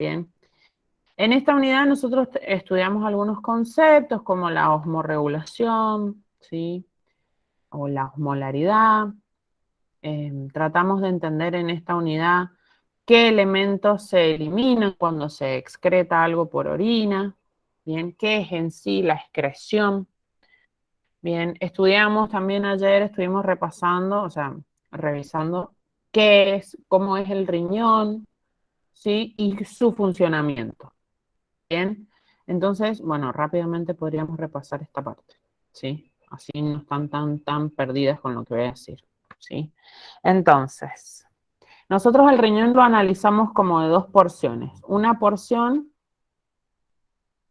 Bien. En esta unidad nosotros estudiamos algunos conceptos como la osmorregulación, ¿sí? O la osmolaridad. Tratamos de entender en esta unidad qué elementos se eliminan cuando se excreta algo por orina, bien, qué es en sí la excreción. Bien, estudiamos también ayer, estuvimos repasando, o sea, revisando qué es, cómo es el riñón, ¿sí? Y su funcionamiento. Bien, entonces, bueno, rápidamente podríamos repasar esta parte, ¿sí? Así no están tan perdidas con lo que voy a decir, ¿sí? Entonces, nosotros el riñón lo analizamos como de dos porciones. Una porción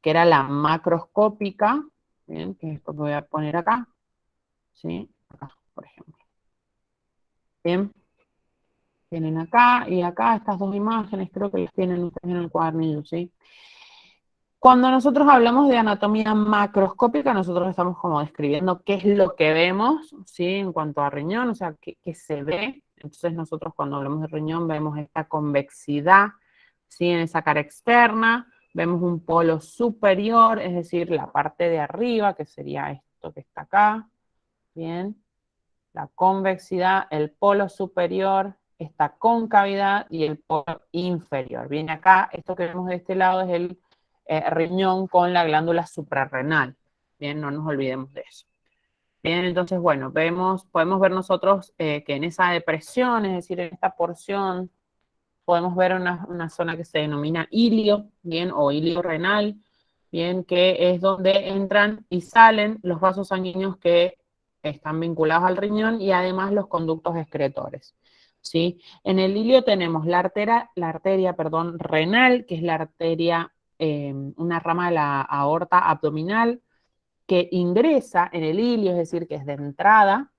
que era la macroscópica, ¿bien? Que es esto que voy a poner acá, ¿sí? Acá, por ejemplo. Bien, tienen acá y acá estas dos imágenes, creo que las tienen ustedes en el cuadernillo, ¿sí? Cuando nosotros hablamos de anatomía macroscópica, nosotros estamos como describiendo qué es lo que vemos, ¿sí? En cuanto a riñón, o sea, qué se ve. Entonces nosotros cuando hablamos de riñón vemos esta convexidad, ¿sí? En esa cara externa, vemos un polo superior, es decir, la parte de arriba, que sería esto que está acá, ¿bien? La convexidad, el polo superior, esta concavidad y el polo inferior. Bien, acá, esto que vemos de este lado es el riñón con la glándula suprarrenal. Bien, no nos olvidemos de eso. Bien, entonces, bueno, podemos ver nosotros que en esa depresión, es decir, en esta porción, podemos ver una zona que se denomina ilio, bien, o ilio renal, bien, que es donde entran y salen los vasos sanguíneos que están vinculados al riñón y además los conductos excretores, ¿sí? En el ilio tenemos la arteria, renal, que es la arteria, una rama de la aorta abdominal que ingresa en el ilio, es decir, que es de entrada,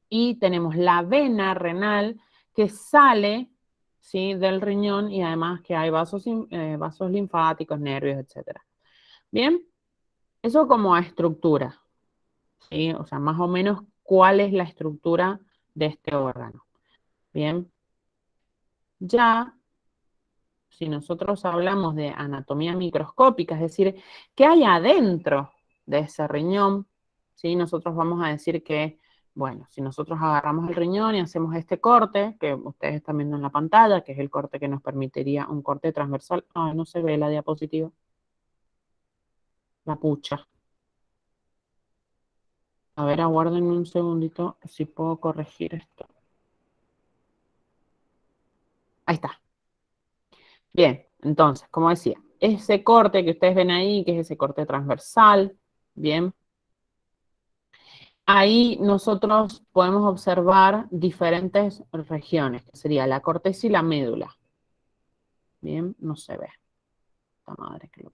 y tenemos la vena renal que sale, ¿sí? Del riñón y además que hay vasos linfáticos, nervios, etc. Bien, eso como a estructura, ¿sí? O sea, más o menos cuál es la estructura de este órgano. Bien, ya si nosotros hablamos de anatomía microscópica, es decir, qué hay adentro de ese riñón, ¿sí? Nosotros vamos a decir que, bueno, si nosotros agarramos el riñón y hacemos este corte, que ustedes están viendo en la pantalla, que es el corte que nos permitiría un corte transversal. Ah, no se ve la diapositiva. La pucha. A ver, aguarden un segundito si puedo corregir esto. Ahí está. Bien, entonces, como decía, ese corte que ustedes ven ahí, que es ese corte transversal, bien, ahí nosotros podemos observar diferentes regiones, que sería la corteza y la médula. Bien, no se ve. Esta madre que lo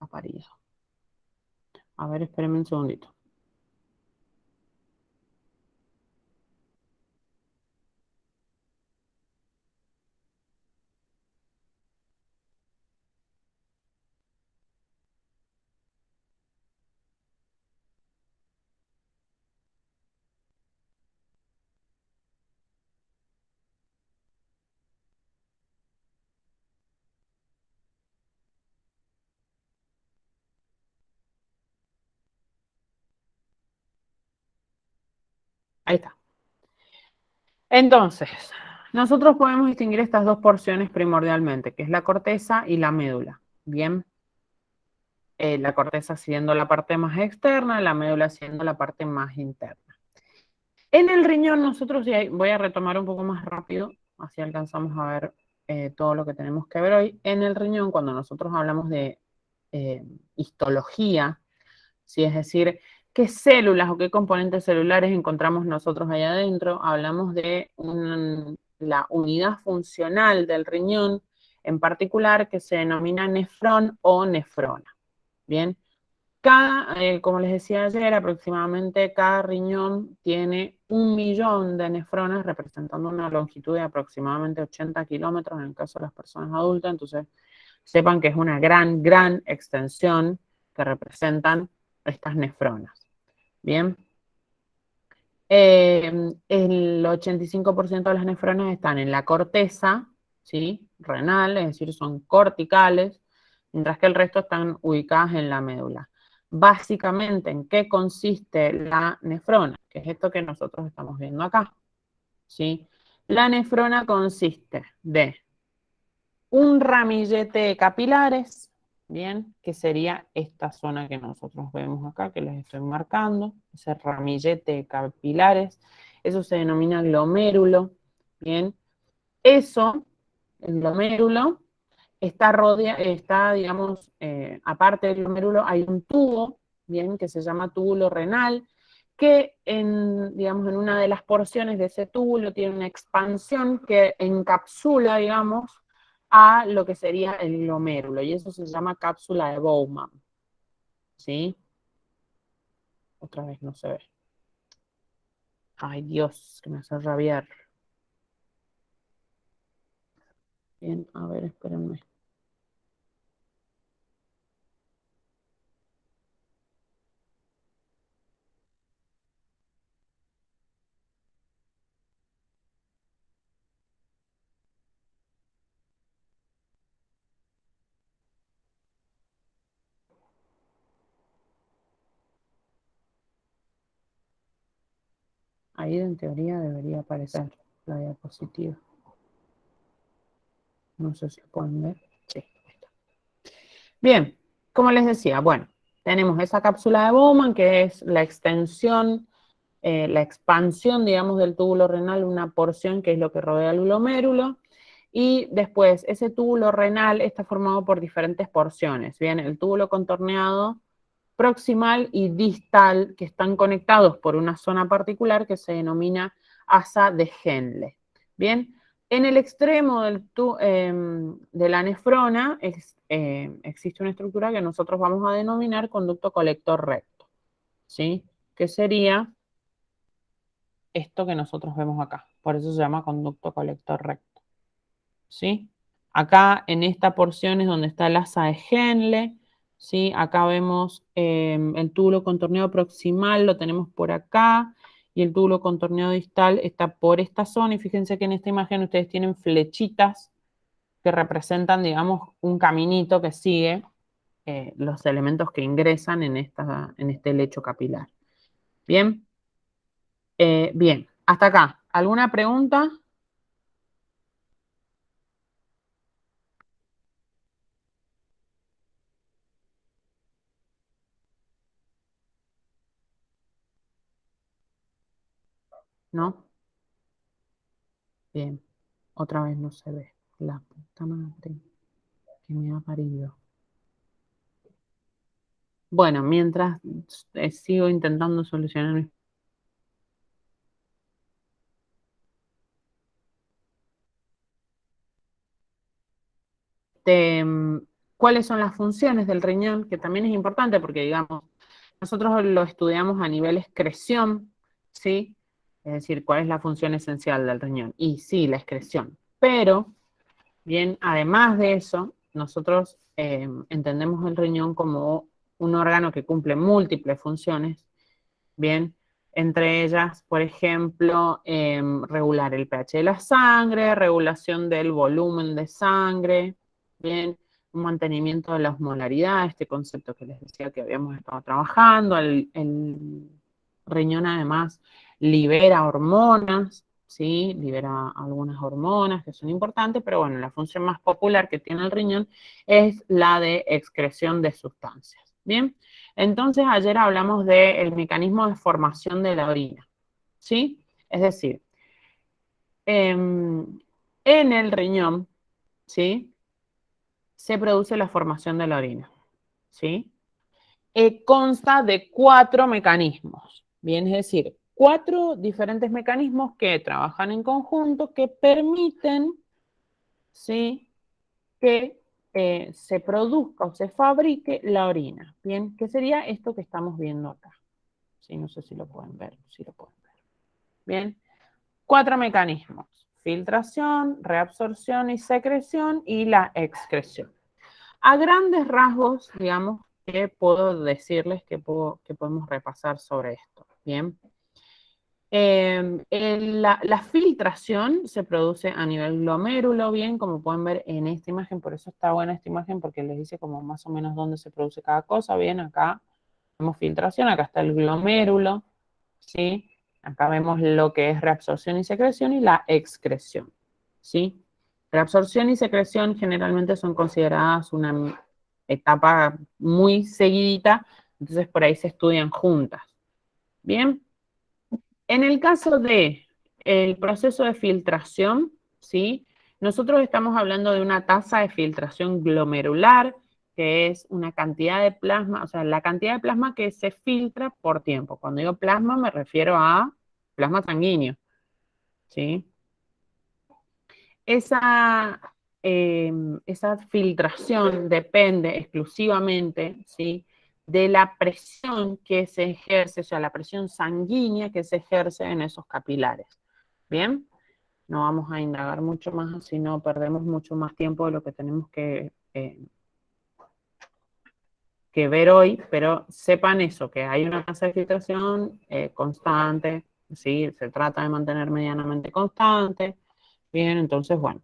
ha parido. A ver, espérenme un segundito. Ahí está. Entonces, nosotros podemos distinguir estas dos porciones primordialmente, que es la corteza y la médula. Bien, la corteza siendo la parte más externa, la médula siendo la parte más interna. En el riñón nosotros, y voy a retomar un poco más rápido, así alcanzamos a ver todo lo que tenemos que ver hoy. En el riñón, cuando nosotros hablamos de histología, ¿sí? Es decir, qué células o qué componentes celulares encontramos nosotros ahí adentro, hablamos de la unidad funcional del riñón, en particular que se denomina nefrón o nefrona. Bien, como les decía ayer, aproximadamente cada riñón tiene 1.000.000 de nefronas, representando una longitud de aproximadamente 80 kilómetros en el caso de las personas adultas. Entonces, sepan que es una gran extensión que representan estas nefronas. Bien. El 85% de las nefronas están en la corteza, ¿sí? renal, es decir, son corticales, mientras que el resto están ubicadas en la médula. Básicamente, ¿en qué consiste la nefrona? Que es esto que nosotros estamos viendo acá, ¿sí? La nefrona consiste de un ramillete de capilares, bien, que sería esta zona que nosotros vemos acá, que les estoy marcando, ese ramillete de capilares, eso se denomina glomérulo, bien. Eso, el glomérulo, está, digamos, aparte del glomérulo, hay un tubo, bien, que se llama túbulo renal, que digamos, en una de las porciones de ese túbulo tiene una expansión que encapsula, digamos, a lo que sería el glomérulo, y eso se llama cápsula de Bowman, ¿sí? Otra vez no se ve. Ay, Dios, que me hace rabiar. Bien, a ver, espérenme. Ahí en teoría debería aparecer la diapositiva. No sé si lo pueden ver. Sí. Bien, como les decía, bueno, tenemos esa cápsula de Bowman, que es la extensión, la expansión, digamos, del túbulo renal, una porción que es lo que rodea el glomérulo, y después ese túbulo renal está formado por diferentes porciones, bien, el túbulo contorneado, proximal y distal, que están conectados por una zona particular que se denomina asa de Henle. Bien, en el extremo de la nefrona existe una estructura que nosotros vamos a denominar conducto colector recto, ¿sí? Que sería esto que nosotros vemos acá. Por eso se llama conducto colector recto, ¿sí? Acá en esta porción es donde está el asa de Henle, ¿sí? Acá vemos el túbulo contorneado proximal, lo tenemos por acá, y el túbulo contorneado distal está por esta zona, y fíjense que en esta imagen ustedes tienen flechitas que representan, digamos, un caminito que sigue los elementos que ingresan en este lecho capilar. ¿Bien? Bien, hasta acá. ¿Alguna pregunta? ¿No? Bien. Otra vez no se ve. La puta madre que me ha parido. Bueno, mientras sigo intentando solucionar. Este, ¿cuáles son las funciones del riñón? Que también es importante porque, digamos, nosotros lo estudiamos a nivel excreción, ¿sí? Es decir, ¿cuál es la función esencial del riñón? Y sí, la excreción. Pero, bien, además de eso, nosotros entendemos el riñón como un órgano que cumple múltiples funciones, bien, entre ellas, por ejemplo, regular el pH de la sangre, regulación del volumen de sangre, bien, un mantenimiento de la osmolaridad, este concepto que les decía que habíamos estado trabajando. El riñón además libera hormonas, ¿sí? Libera algunas hormonas que son importantes, pero bueno, la función más popular que tiene el riñón es la de excreción de sustancias, ¿bien? Entonces, ayer hablamos del mecanismo de formación de la orina, ¿sí? Es decir, en el riñón, ¿sí? Se produce la formación de la orina, ¿sí? Consta de 4 mecanismos, bien, es decir, 4 diferentes mecanismos que trabajan en conjunto que permiten, ¿sí? Que se produzca o se fabrique la orina, bien, ¿qué sería esto que estamos viendo acá? Sí, no sé si lo pueden ver, sí lo pueden ver. Bien, 4 mecanismos: filtración, reabsorción y secreción, y la excreción. A grandes rasgos, digamos, que puedo decirles que podemos repasar sobre esto. Bien. La filtración se produce a nivel glomérulo, bien, como pueden ver en esta imagen, por eso está buena esta imagen, porque les dice como más o menos dónde se produce cada cosa, bien, acá vemos filtración, acá está el glomérulo, ¿sí? Acá vemos lo que es reabsorción y secreción y la excreción, ¿sí? Reabsorción y secreción generalmente son consideradas una etapa muy seguidita, entonces por ahí se estudian juntas, ¿bien? En el caso de el proceso de filtración, ¿sí? Nosotros estamos hablando de una tasa de filtración glomerular, que es una cantidad de plasma, o sea, la cantidad de plasma que se filtra por tiempo. Cuando digo plasma me refiero a plasma sanguíneo, ¿sí? Esa, esa filtración depende exclusivamente, ¿sí?, de la presión que se ejerce, o sea, la presión sanguínea que se ejerce en esos capilares. ¿Bien? No vamos a indagar mucho más, si no perdemos mucho más tiempo de lo que tenemos que ver hoy, pero sepan eso, que hay una tasa de filtración constante, ¿sí? Se trata de mantener medianamente constante. Bien, entonces, bueno.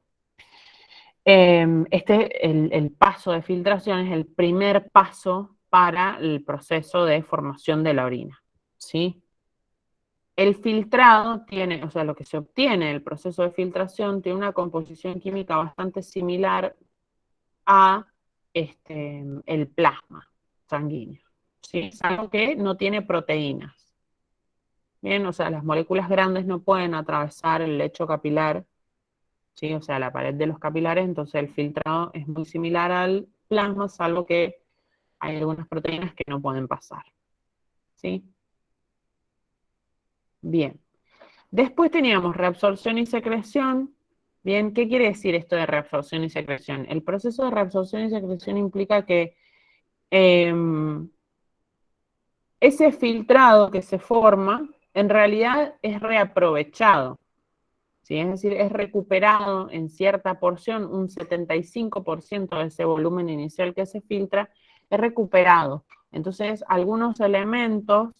El paso de filtración es el primer paso para el proceso de formación de la orina, ¿sí? El filtrado tiene, o sea, lo que se obtiene del proceso de filtración tiene una composición química bastante similar a el plasma sanguíneo, ¿sí? Es algo que no tiene proteínas. Bien, o sea, las moléculas grandes no pueden atravesar el lecho capilar, ¿sí? O sea, la pared de los capilares, entonces el filtrado es muy similar al plasma, salvo que hay algunas proteínas que no pueden pasar, ¿sí? Bien. Después teníamos reabsorción y secreción. Bien, ¿qué quiere decir esto de reabsorción y secreción? El proceso de reabsorción y secreción implica que eh, ese filtrado que se forma en realidad es reaprovechado, ¿sí? Es decir, es recuperado en cierta porción, un 75% de ese volumen inicial que se filtra, es recuperado. Entonces, algunos elementos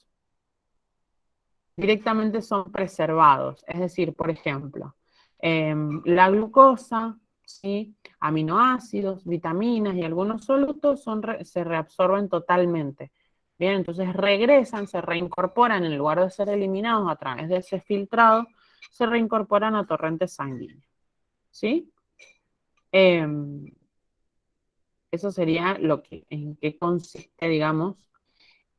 directamente son preservados. Es decir, por ejemplo, la glucosa, ¿sí?, aminoácidos, vitaminas y algunos solutos se reabsorben totalmente. Bien, entonces regresan, se reincorporan, en lugar de ser eliminados a través de ese filtrado, se reincorporan a torrentes sanguíneos. ¿Sí? Eso sería en qué consiste, digamos,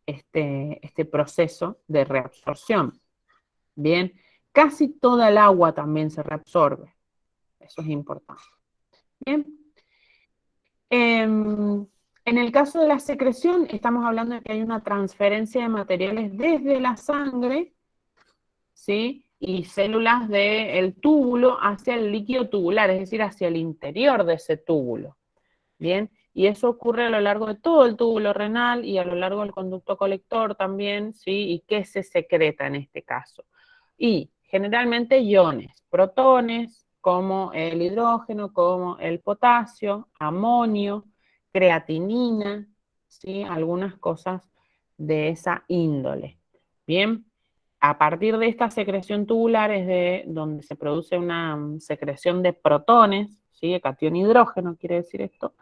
este proceso de reabsorción. Bien, casi toda el agua también se reabsorbe. Eso es importante. Bien. En el caso de la secreción, estamos hablando de que hay una transferencia de materiales desde la sangre, ¿sí?, y células del túbulo hacia el líquido tubular, es decir, hacia el interior de ese túbulo. Bien, y eso ocurre a lo largo de todo el túbulo renal y a lo largo del conducto colector también, ¿sí? ¿Y qué se secreta en este caso? Y generalmente iones, protones, como el hidrógeno, como el potasio, amonio, creatinina, ¿sí? Algunas cosas de esa índole. Bien, a partir de esta secreción tubular es de donde se produce una secreción de protones, ¿sí? De catión hidrógeno, quiere decir esto.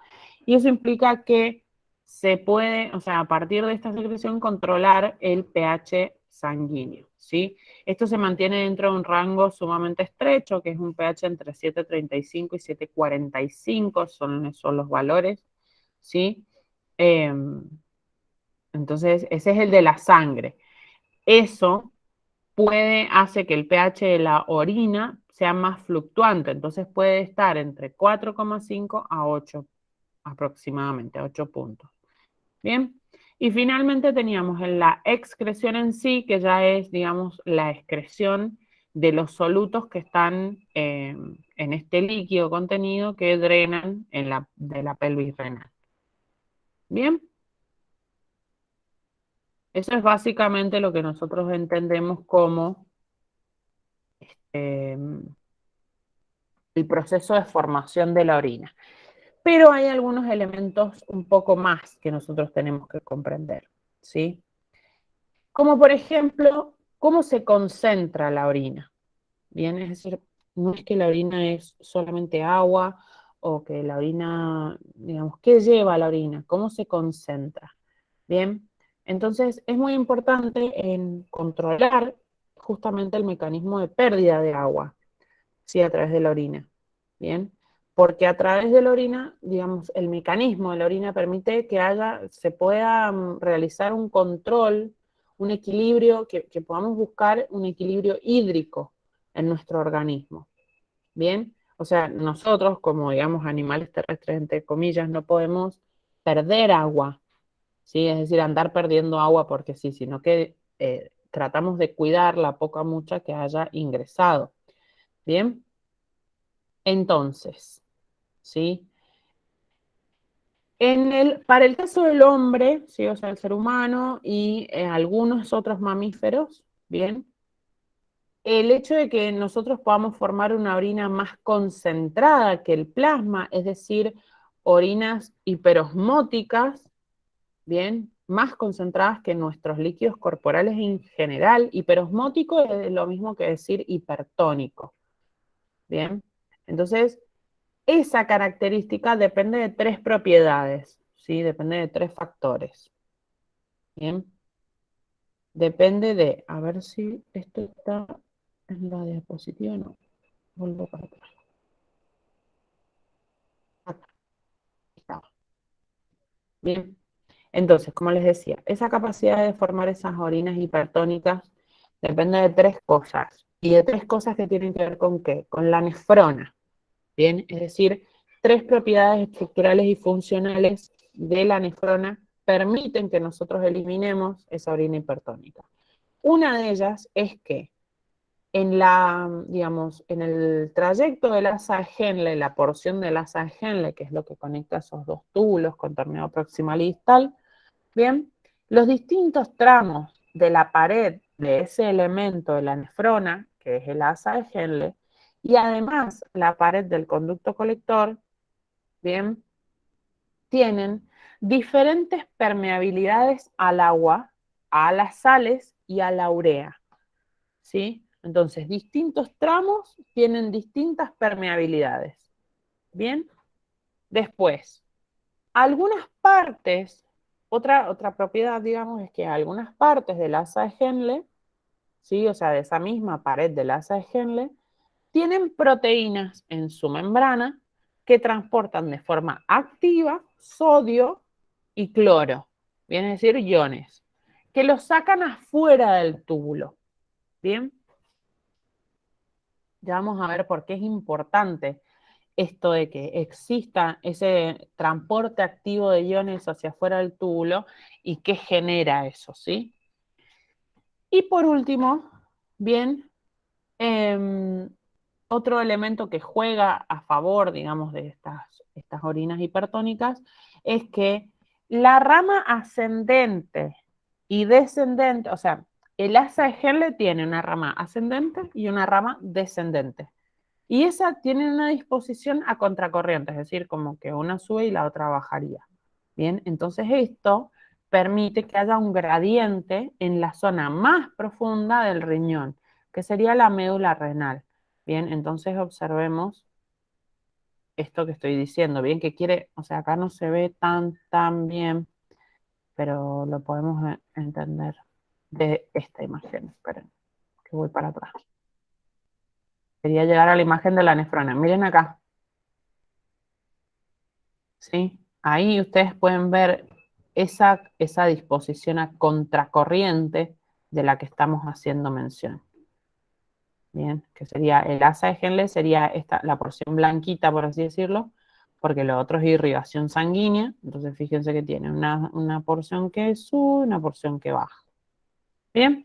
Y eso implica que se puede, o sea, a partir de esta secreción, controlar el pH sanguíneo, ¿sí? Esto se mantiene dentro de un rango sumamente estrecho, que es un pH entre 7,35 y 7,45, son los valores, ¿sí? Entonces, ese es el de la sangre. Eso hace que el pH de la orina sea más fluctuante, entonces puede estar entre 4,5 a 8 aproximadamente, 8 puntos. Bien, y finalmente teníamos en la excreción en sí, que ya es, digamos, la excreción de los solutos que están en este líquido contenido que drenan de la pelvis renal. Bien, eso es básicamente lo que nosotros entendemos como eh, el proceso de formación de la orina. Pero hay algunos elementos un poco más que nosotros tenemos que comprender, ¿sí? Como por ejemplo, ¿Cómo se concentra la orina? Bien, es decir, no es que la orina es solamente agua o que la orina, digamos, ¿qué lleva la orina? ¿Cómo se concentra? Bien, entonces es muy importante en controlar justamente el mecanismo de pérdida de agua, ¿sí? A través de la orina. Bien, porque a través de la orina, digamos, el mecanismo de la orina permite que se pueda realizar un control, un equilibrio, que podamos buscar un equilibrio hídrico en nuestro organismo. Bien, o sea, nosotros como, digamos, animales terrestres, entre comillas, no podemos perder agua, ¿sí? Es decir, andar perdiendo agua porque sí, sino que tratamos de cuidar la poca mucha que haya ingresado. Bien, entonces, ¿sí? Para el caso del hombre, ¿sí? O sea, el ser humano y algunos otros mamíferos, ¿bien? El hecho de que nosotros podamos formar una orina más concentrada que el plasma, es decir, orinas hiperosmóticas, ¿bien? Más concentradas que nuestros líquidos corporales en general. Hiperosmótico es lo mismo que decir hipertónico, ¿bien? Entonces, esa característica depende de tres propiedades, ¿sí? Depende de tres factores, ¿bien? Depende de, a ver si esto está en la diapositiva o no. Vuelvo para atrás. Acá está. Bien. Entonces, como les decía, esa capacidad de formar esas orinas hipertónicas depende de tres cosas. Y de tres cosas que tienen que ver con qué? Con la nefrona. Bien, es decir, tres propiedades estructurales y funcionales de la nefrona permiten que nosotros eliminemos esa orina hipertónica. Una de ellas es que digamos, en el trayecto del asa de Henle, la porción del asa de Henle, que es lo que conecta esos dos túbulos con torneo proximal y distal, bien, los distintos tramos de la pared de ese elemento de la nefrona, que es el asa de Henle, y además la pared del conducto colector, bien, tienen diferentes permeabilidades al agua, a las sales y a la urea, ¿sí? Entonces, distintos tramos tienen distintas permeabilidades, ¿bien? Después, algunas partes, otra propiedad, digamos, es que algunas partes del asa de Henle, ¿sí? O sea, de esa misma pared del asa de Henle, tienen proteínas en su membrana que transportan de forma activa sodio y cloro, viene a decir iones, que los sacan afuera del túbulo, ¿bien? Ya vamos a ver por qué es importante esto de que exista ese transporte activo de iones hacia afuera del túbulo y qué genera eso, ¿sí? Y por último, bien, eh, otro elemento que juega a favor, digamos, de estas orinas hipertónicas es que la rama ascendente y descendente, o sea, el asa de Henle tiene una rama ascendente y una rama descendente. Y esa tiene una disposición a contracorriente, es decir, como que una sube y la otra bajaría. Bien, entonces esto permite que haya un gradiente en la zona más profunda del riñón, que sería la médula renal. Bien, entonces observemos esto que estoy diciendo, bien, que quiere, o sea, acá no se ve tan bien, pero lo podemos entender de esta imagen. Esperen, que voy para atrás. Quería llegar a la imagen de la nefrona. Miren acá. ¿Sí? Ahí ustedes pueden ver esa disposición a contracorriente de la que estamos haciendo mención. Bien, que sería el asa de Henle, sería la porción blanquita, por así decirlo, porque lo otro es irrigación sanguínea. Entonces fíjense que tiene una porción que sube, una porción que baja. Bien,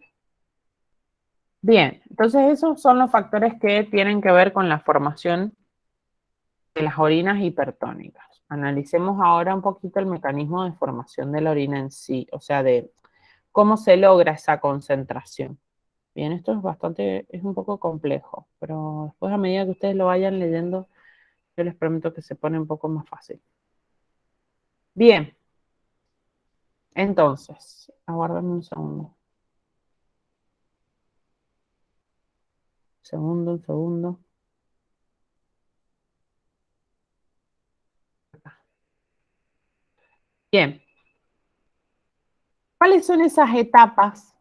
bien. Entonces esos son los factores que tienen que ver con la formación de las orinas hipertónicas. Analicemos ahora un poquito el mecanismo de formación de la orina en sí, o sea, de cómo se logra esa concentración. Bien, esto es un poco complejo, pero después a medida que ustedes lo vayan leyendo, yo les prometo que se pone un poco más fácil. Bien, entonces, aguárdame un segundo. Un segundo. Bien. ¿Cuáles son esas etapas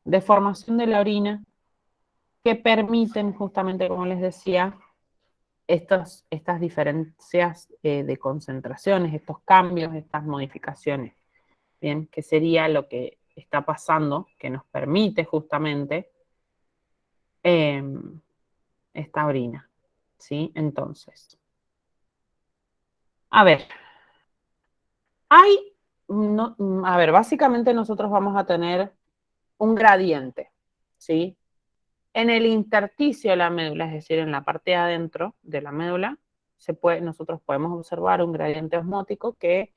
de formación de la orina que permiten justamente, como les decía, estas diferencias de concentraciones, estos cambios, estas modificaciones? Bien, que sería lo que está pasando, que nos permite justamente eh, esta orina, ¿sí? Entonces, a ver, básicamente nosotros vamos a tener un gradiente, ¿sí? En el intersticio de la médula, es decir, en la parte de adentro de la médula, nosotros podemos observar un gradiente osmótico que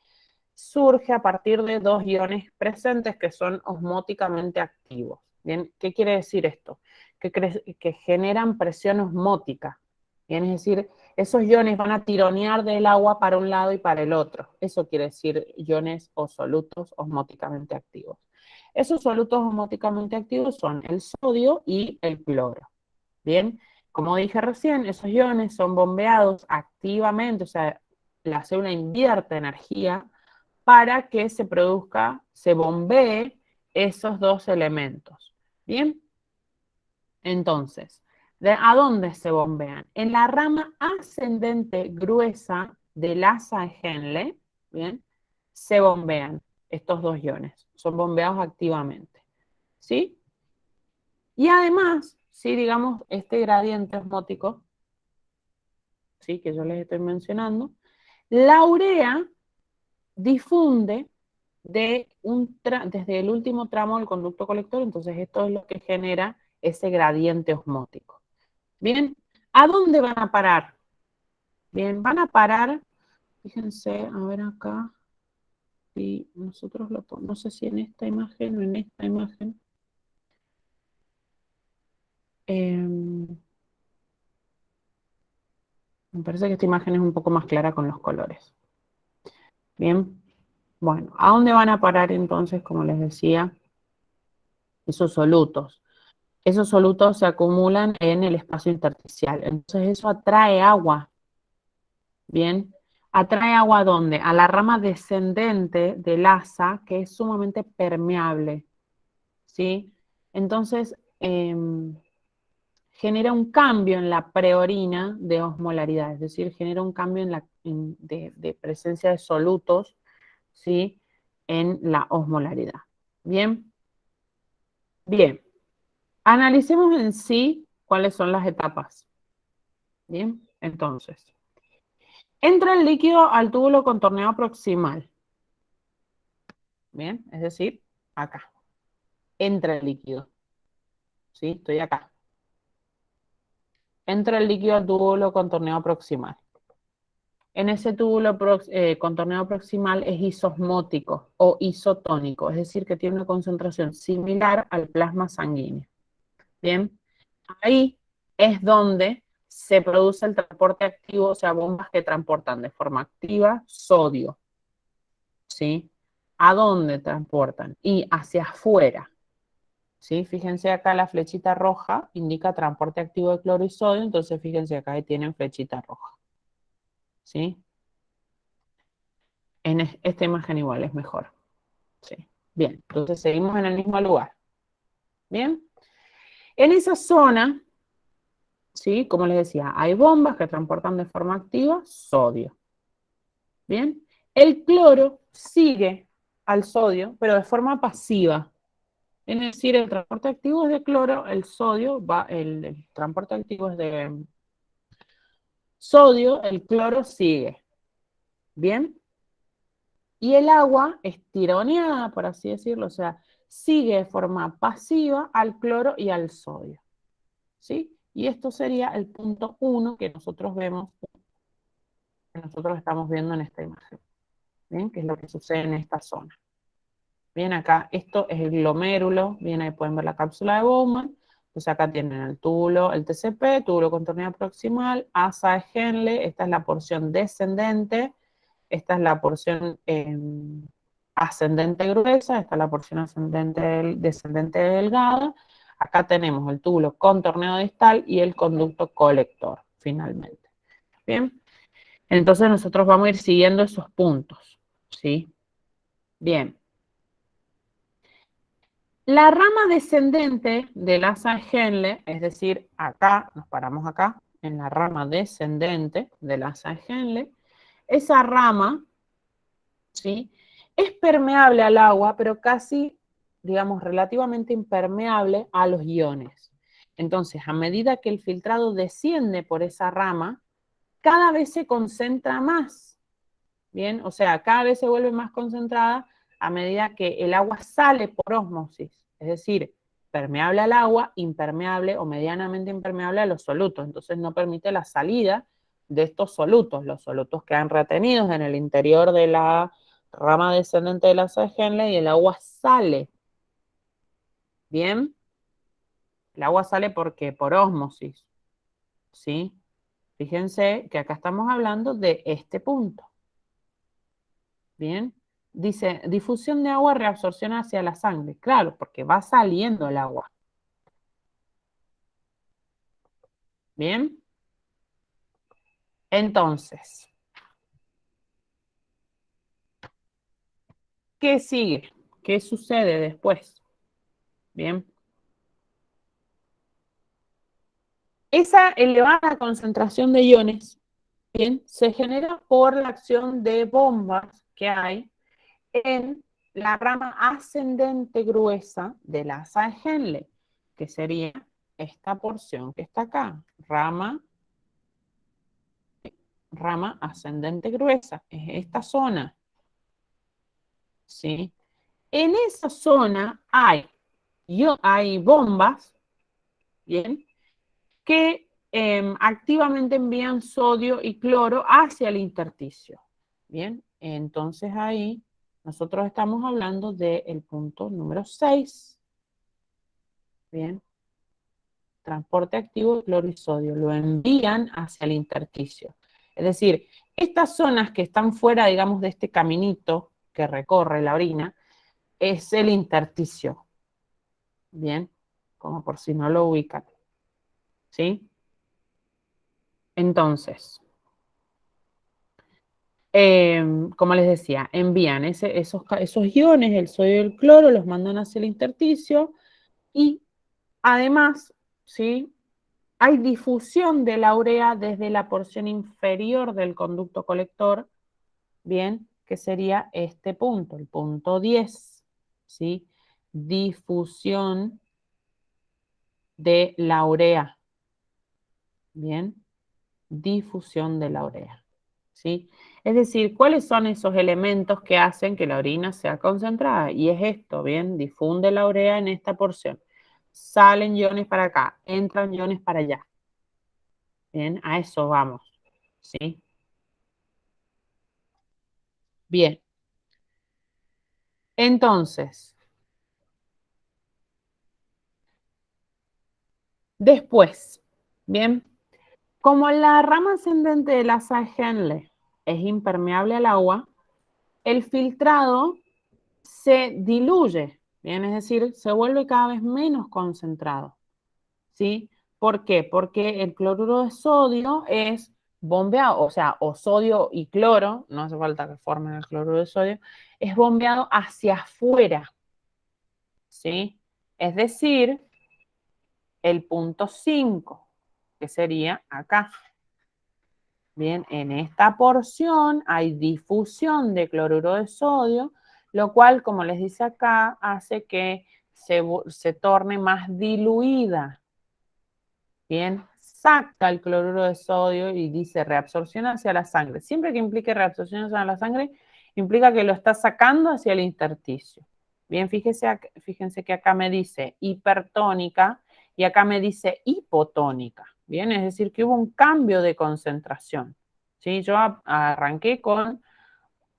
surge a partir de dos iones presentes que son osmóticamente activos. ¿Bien? ¿Qué quiere decir esto? Que generan presión osmótica. ¿Bien? Es decir, esos iones van a tironear del agua para un lado y para el otro. Eso quiere decir iones o solutos osmóticamente activos. Esos solutos osmóticamente activos son el sodio y el cloro. Bien, como dije recién, esos iones son bombeados activamente, o sea, la célula invierte energía para que se bombee esos dos elementos. Bien, entonces, ¿a dónde se bombean? En la rama ascendente gruesa del asa de Henle, bien, se bombean estos dos iones, son bombeados activamente, ¿sí? Y además, si digamos este gradiente osmótico, ¿sí? Que yo les estoy mencionando, la urea difunde desde el último tramo del conducto colector, entonces esto es lo que genera ese gradiente osmótico. Bien, ¿a dónde van a parar? Bien, van a parar, fíjense, a ver acá, si nosotros no sé si en esta imagen o en esta imagen, me parece que esta imagen es un poco más clara con los colores. Bien, bueno, ¿a dónde van a parar entonces, como les decía, esos solutos? Esos solutos se acumulan en el espacio intersticial. Entonces eso atrae agua. Bien. ¿Atrae agua a dónde? A la rama descendente del asa, que es sumamente permeable. ¿Sí? Entonces genera un cambio en la preorina de osmolaridad, es decir, genera un cambio de presencia de solutos, ¿sí? En la osmolaridad. Bien. Bien. Analicemos en sí cuáles son las etapas. Bien, entonces, entra el líquido al túbulo contorneado proximal. Bien, es decir, acá. Entra el líquido. ¿Sí? Estoy acá. Entra el líquido al túbulo contorneado proximal. En ese túbulo contorneado proximal es isosmótico o isotónico, es decir, que tiene una concentración similar al plasma sanguíneo. Bien, ahí es donde se produce el transporte activo, o sea, bombas que transportan de forma activa sodio. ¿Sí? ¿A dónde transportan? Y hacia afuera. ¿Sí? Fíjense acá la flechita roja indica transporte activo de cloro y sodio, entonces fíjense acá que tienen flechita roja. ¿Sí? En esta imagen igual es mejor. ¿Sí? Bien, entonces seguimos en el mismo lugar. Bien. En esa zona, ¿sí? Como les decía, hay bombas que transportan de forma activa sodio. Bien. El cloro sigue al sodio, pero de forma pasiva. Es decir, el transporte activo es de cloro, el sodio va, el transporte activo es de sodio, el cloro sigue. ¿Bien? Y el agua es tironeada, por así decirlo, o sea, sigue de forma pasiva al cloro y al sodio. ¿Sí? Y esto sería el punto 1 que nosotros vemos, que nosotros estamos viendo en esta imagen. ¿Bien? Que es lo que sucede en esta zona. Bien, acá, esto es el glomérulo, bien, ahí pueden ver la cápsula de Bowman. Entonces acá tienen el túbulo, el TCP, túbulo contorneado proximal, asa de Henle, esta es la porción descendente, esta es la porción ascendente gruesa, esta es la porción descendente delgada, acá tenemos el túbulo con torneo distal y el conducto colector, finalmente. Bien, entonces nosotros vamos a ir siguiendo esos puntos, ¿sí? Bien. La rama descendente del asa de Henle, es decir, acá, nos paramos acá, en la rama descendente del asa de Henle, esa rama, ¿sí?, es permeable al agua, pero casi, digamos, relativamente impermeable a los iones. Entonces, a medida que el filtrado desciende por esa rama, cada vez se concentra más, ¿bien? O sea, cada vez se vuelve más concentrada a medida que el agua sale por ósmosis, es decir, permeable al agua, impermeable o medianamente impermeable a los solutos. Entonces no permite la salida de estos solutos. Los solutos quedan retenidos en el interior de la rama descendente de la asa de Henle y el agua sale. ¿Bien? El agua sale porque por ósmosis, ¿sí? Fíjense que acá estamos hablando de este punto. ¿Bien? Dice, difusión de agua, reabsorción hacia la sangre. Claro, porque va saliendo el agua. ¿Bien? Entonces, ¿qué sigue? ¿Qué sucede después? Bien. Esa elevada concentración de iones, bien, se genera por la acción de bombas que hay en la rama ascendente gruesa de la asa de Henle, que sería esta porción que está acá, rama ascendente gruesa, es esta zona, ¿sí? En esa zona hay bombas, ¿bien?, que activamente envían sodio y cloro hacia el intersticio, ¿bien? Entonces ahí nosotros estamos hablando del punto número 6, ¿bien? Transporte activo de cloro y sodio, lo envían hacia el intersticio. Es decir, estas zonas que están fuera, digamos, de este caminito que recorre la orina, es el intersticio, ¿bien? Como por si no lo ubican, ¿sí? Entonces, como les decía, envían esos iones, el sodio y el cloro, los mandan hacia el intersticio y además, ¿sí?, hay difusión de la urea desde la porción inferior del conducto colector, ¿bien?, que sería este punto, el punto 10, ¿sí? Difusión de la urea, ¿bien? Difusión de la urea, ¿sí? Es decir, ¿cuáles son esos elementos que hacen que la orina sea concentrada? Y es esto, ¿bien? Difunde la urea en esta porción. Salen iones para acá, entran iones para allá. Bien, a eso vamos, ¿sí? Bien. Entonces, después, ¿bien? Como la rama ascendente del asa de Henle es impermeable al agua, el filtrado se diluye, ¿bien? Es decir, se vuelve cada vez menos concentrado, ¿sí? ¿Por qué? Porque el cloruro de sodio es bombeado, o sea, o sodio y cloro, no hace falta que formen el cloruro de sodio, es bombeado hacia afuera, ¿sí? Es decir, el punto 5, que sería acá. Bien, en esta porción hay difusión de cloruro de sodio, lo cual, como les dice acá, hace que se torne más diluida. Bien, saca el cloruro de sodio y dice reabsorción hacia la sangre. Siempre que implique reabsorción hacia la sangre, implica que lo está sacando hacia el intersticio. Bien, fíjense que acá me dice hipertónica y acá me dice hipotónica. Bien, es decir, que hubo un cambio de concentración. ¿Sí? Yo arranqué con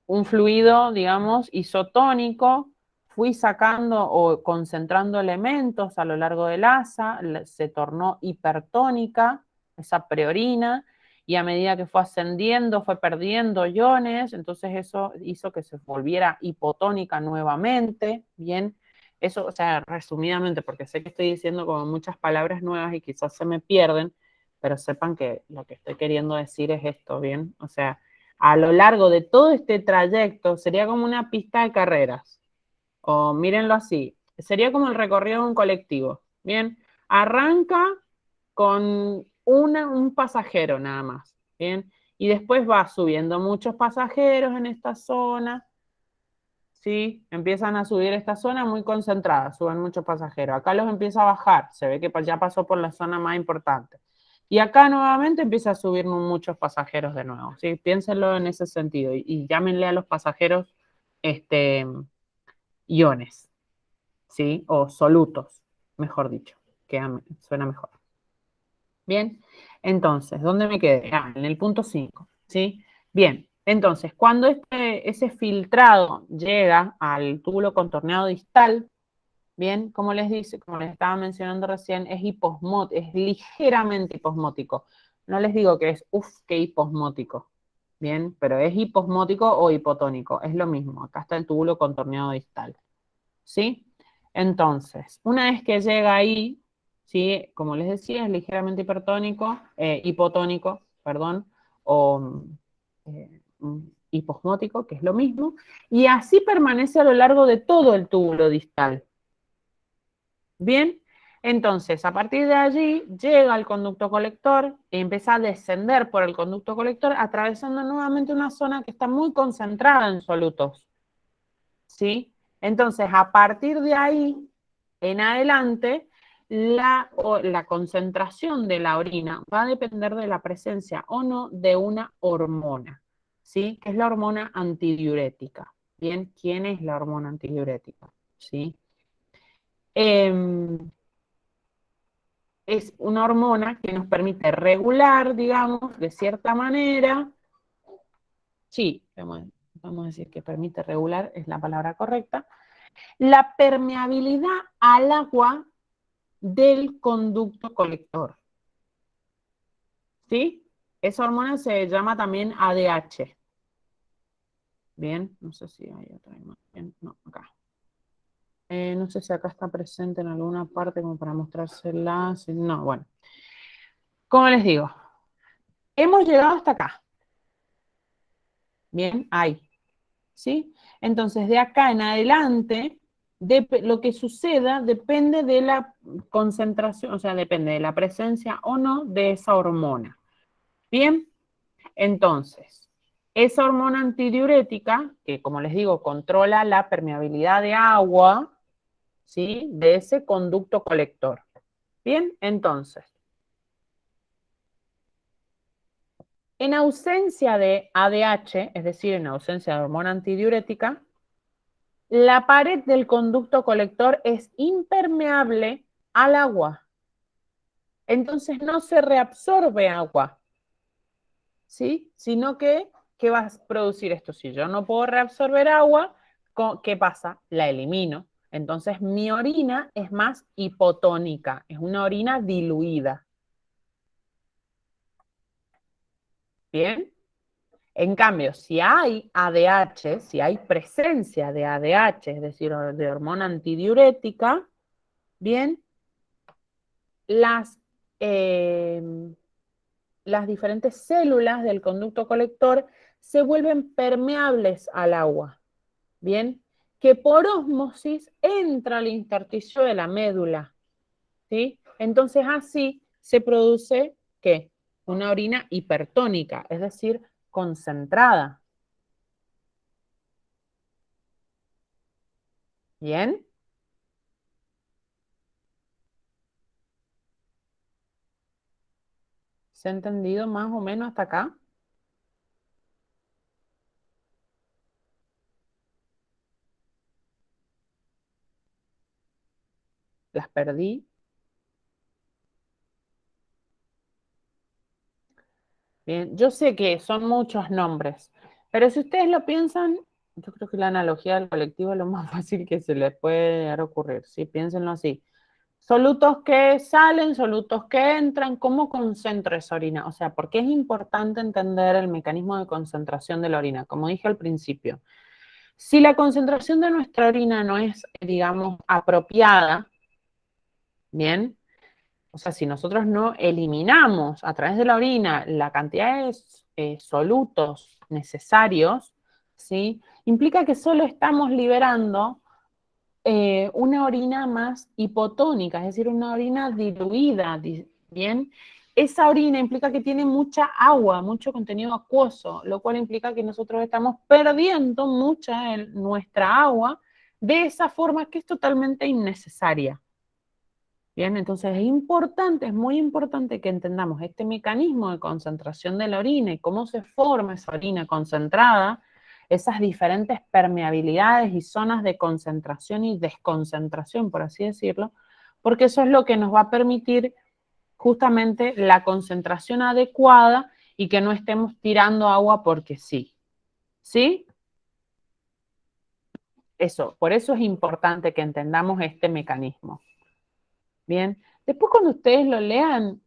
un fluido, digamos, isotónico, fui sacando o concentrando elementos a lo largo del asa, se tornó hipertónica, esa preorina, y a medida que fue ascendiendo, fue perdiendo iones, entonces eso hizo que se volviera hipotónica nuevamente, ¿bien? Eso, o sea, resumidamente, porque sé que estoy diciendo como muchas palabras nuevas y quizás se me pierden, pero sepan que lo que estoy queriendo decir es esto, ¿bien? O sea, a lo largo de todo este trayecto sería como una pista de carreras, o mírenlo así, sería como el recorrido de un colectivo, ¿bien? Arranca con un pasajero nada más, ¿bien? Y después va subiendo muchos pasajeros en esta zona, ¿sí? Empiezan a subir esta zona muy concentrada, suben muchos pasajeros. Acá los empieza a bajar, se ve que ya pasó por la zona más importante. Y acá nuevamente empieza a subir muchos pasajeros de nuevo, ¿sí? Piénsenlo en ese sentido y llámenle a los pasajeros iones, ¿sí? O solutos, mejor dicho, que suena mejor. Bien, entonces, ¿dónde me quedé? En el punto 5, ¿sí? Bien, entonces, cuando ese filtrado llega al túbulo contorneado distal, bien, como les dice, como les estaba mencionando recién, es ligeramente hiposmótico. No les digo que es, qué hiposmótico, bien, pero es hiposmótico o hipotónico, es lo mismo. Acá está el túbulo contorneado distal, ¿sí? Entonces, una vez que llega ahí, ¿sí? Como les decía, es ligeramente hipotónico, perdón, o hiposmótico, que es lo mismo, y así permanece a lo largo de todo el túbulo distal. Bien, entonces a partir de allí llega al conducto colector y empieza a descender por el conducto colector, atravesando nuevamente una zona que está muy concentrada en solutos, ¿sí? Entonces, a partir de ahí en adelante, la concentración de la orina va a depender de la presencia o no de una hormona, ¿sí? Que es la hormona antidiurética. Bien, ¿quién es la hormona antidiurética? ¿Sí? Es una hormona que nos permite regular, digamos, de cierta manera, sí, vamos a decir que permite regular, es la palabra correcta, la permeabilidad al agua del conducto colector. ¿Sí? Esa hormona se llama también ADH. Bien, no sé si hay otra imagen. No, acá. No sé si acá está presente en alguna parte como para mostrársela. No, bueno. Como les digo, hemos llegado hasta acá. Bien, ahí. ¿Sí? Entonces, de acá en adelante, lo que suceda depende de la concentración, o sea, depende de la presencia o no de esa hormona. Bien, entonces, esa hormona antidiurética, que como les digo, controla la permeabilidad de agua, ¿sí? De ese conducto colector. Bien, entonces, en ausencia de ADH, es decir, en ausencia de hormona antidiurética, la pared del conducto colector es impermeable al agua. Entonces no se reabsorbe agua, ¿sí? Sino que, ¿qué va a producir esto? Si yo no puedo reabsorber agua, ¿qué pasa? La elimino. Entonces mi orina es más hipotónica, es una orina diluida. ¿Bien? En cambio, si hay ADH, si hay presencia de ADH, es decir, de hormona antidiurética, bien, las, eh, las diferentes células del conducto colector se vuelven permeables al agua, ¿bien? Que por ósmosis entra al intersticio de la médula, ¿sí? Entonces así se produce, ¿qué? Una orina hipertónica, es decir, concentrada, ¿bien? ¿Se ha entendido más o menos hasta acá? Las perdí. Bien, yo sé que son muchos nombres, pero si ustedes lo piensan, yo creo que la analogía del colectivo es lo más fácil que se les puede llegar a ocurrir, ¿sí? Piénsenlo así. Solutos que salen, solutos que entran, ¿cómo concentra esa orina? O sea, ¿por qué es importante entender el mecanismo de concentración de la orina? Como dije al principio, Si la concentración de nuestra orina no es, digamos, apropiada, ¿bien? O sea, si nosotros no eliminamos a través de la orina la cantidad de solutos necesarios, ¿sí? Implica que solo estamos liberando una orina más hipotónica, es decir, una orina diluida, ¿bien? Esa orina implica que tiene mucha agua, mucho contenido acuoso, lo cual implica que nosotros estamos perdiendo mucha de nuestra agua de esa forma que es totalmente innecesaria. Bien, entonces es importante, es muy importante que entendamos este mecanismo de concentración de la orina y cómo se forma esa orina concentrada, esas diferentes permeabilidades y zonas de concentración y desconcentración, por así decirlo, porque eso es lo que nos va a permitir justamente la concentración adecuada y que no estemos tirando agua porque sí. ¿Sí? Eso, por eso es importante que entendamos este mecanismo. Bien, después cuando ustedes lo lean,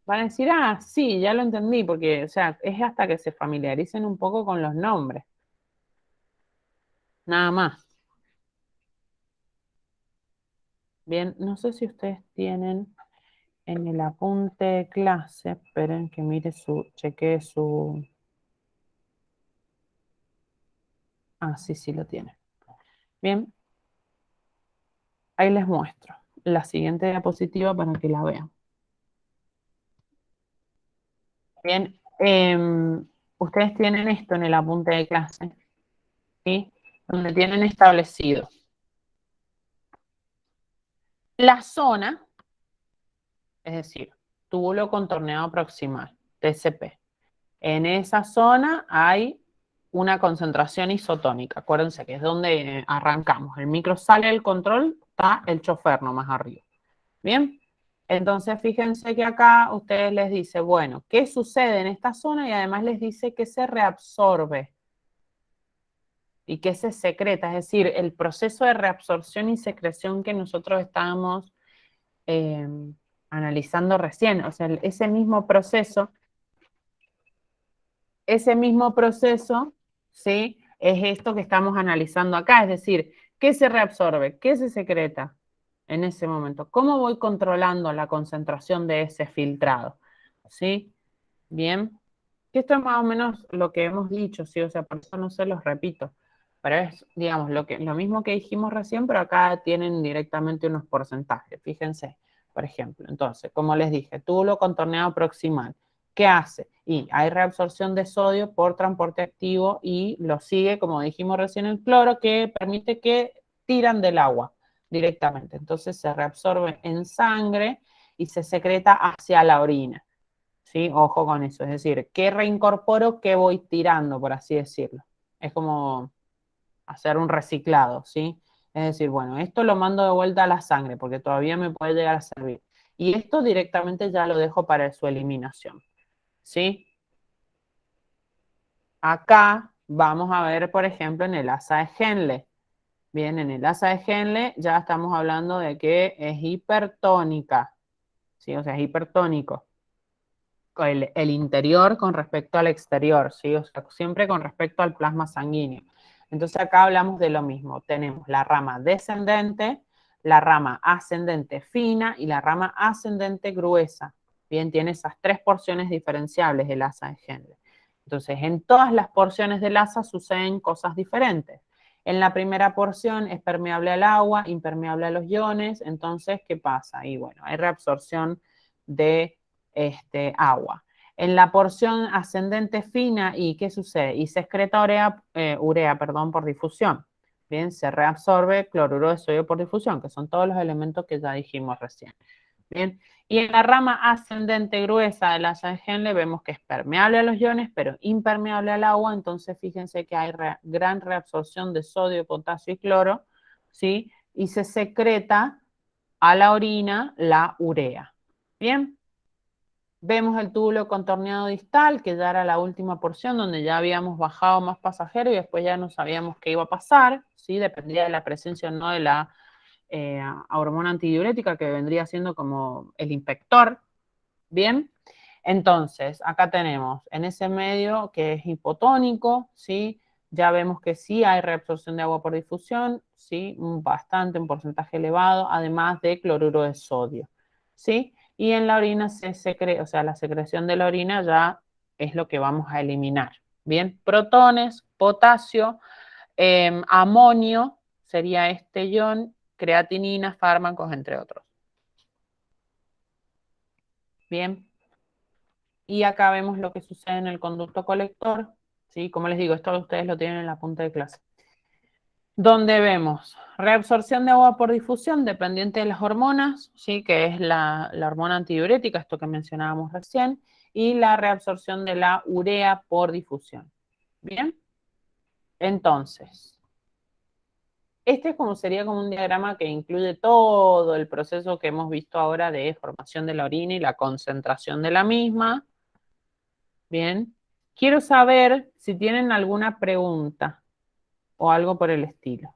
van a decir, ah, sí, ya lo entendí, porque, o sea, es hasta que se familiaricen un poco con los nombres, nada más. Bien, no sé si ustedes tienen en el apunte de clase, esperen que mire chequee su... Ah, sí, sí lo tiene. Bien, ahí les muestro la siguiente diapositiva para que la vean. Bien, ustedes tienen esto en el apunte de clase, ¿sí? Donde tienen establecido la zona, es decir, túbulo contorneado proximal, TCP. En esa zona hay una concentración isotónica. Acuérdense que es donde arrancamos. El micro sale del control, está el chofer nomás arriba. Bien, entonces fíjense que acá ustedes les dice, bueno, ¿qué sucede en esta zona? Y además les dice que se reabsorbe y que se secreta. Es decir, el proceso de reabsorción y secreción que nosotros estábamos eh, analizando recién. O sea, ese mismo proceso, ¿sí? Es esto que estamos analizando acá, es decir, ¿qué se reabsorbe? ¿Qué se secreta en ese momento? ¿Cómo voy controlando la concentración de ese filtrado? ¿Sí? Bien. Que esto es más o menos lo que hemos dicho, ¿sí? O sea, por eso no se los repito. Pero es, digamos, lo mismo que dijimos recién, pero acá tienen directamente unos porcentajes. Fíjense, por ejemplo. Entonces, como les dije, túbulo contorneado proximal. ¿Qué hace? Y hay reabsorción de sodio por transporte activo y lo sigue, como dijimos recién, el cloro, que permite que tiran del agua directamente. Entonces se reabsorbe en sangre y se secreta hacia la orina. ¿Sí? Ojo con eso, es decir, ¿qué reincorporo, qué voy tirando, por así decirlo? Es como hacer un reciclado, ¿sí? Es decir, bueno, esto lo mando de vuelta a la sangre porque todavía me puede llegar a servir. Y esto directamente ya lo dejo para su eliminación, ¿sí? Acá vamos a ver, por ejemplo, en el asa de Henle. Bien, en el asa de Henle ya estamos hablando de que es hipertónica, ¿sí? O sea, es hipertónico. El interior con respecto al exterior, ¿sí? O sea, siempre con respecto al plasma sanguíneo. Entonces acá hablamos de lo mismo. Tenemos la rama descendente, la rama ascendente fina y la rama ascendente gruesa. Bien, tiene esas tres porciones diferenciables del asa de Henle. Entonces, en todas las porciones del asa suceden cosas diferentes. En la primera porción es permeable al agua, impermeable a los iones. Entonces, ¿qué pasa? Y bueno, hay reabsorción de agua. En la porción ascendente fina, ¿y qué sucede? Y se excreta urea, perdón, por difusión. Bien, se reabsorbe cloruro de sodio por difusión, que son todos los elementos que ya dijimos recién. Bien, y en la rama ascendente gruesa de la Henle vemos que es permeable a los iones, pero impermeable al agua. Entonces, fíjense que hay gran reabsorción de sodio, potasio y cloro, ¿sí? Y se secreta a la orina la urea. Bien. Vemos el túbulo contorneado distal, que ya era la última porción donde ya habíamos bajado más pasajeros y después ya no sabíamos qué iba a pasar, ¿sí? Dependía de la presencia o no de la hormona antidiurética, que vendría siendo como el inspector, ¿bien? Entonces, acá tenemos en ese medio que es hipotónico, ¿sí? ya vemos que sí hay reabsorción de agua por difusión, sí, bastante, un porcentaje elevado, además de cloruro de sodio, ¿sí? Y en la orina se secreta, o sea, la secreción de la orina ya es lo que vamos a eliminar. Bien, protones, potasio, amonio, sería este ion, creatinina, fármacos, entre otros. Bien, y acá vemos lo que sucede en el conducto colector, ¿sí? Como les digo, esto ustedes lo tienen en la punta de clase. Donde vemos reabsorción de agua por difusión dependiente de las hormonas, ¿sí? Que es la hormona antidiurética, esto que mencionábamos recién, y la reabsorción de la urea por difusión. Bien, entonces, este es como sería como un diagrama que incluye todo el proceso que hemos visto ahora de formación de la orina y la concentración de la misma. Bien, quiero saber si tienen alguna pregunta o algo por el estilo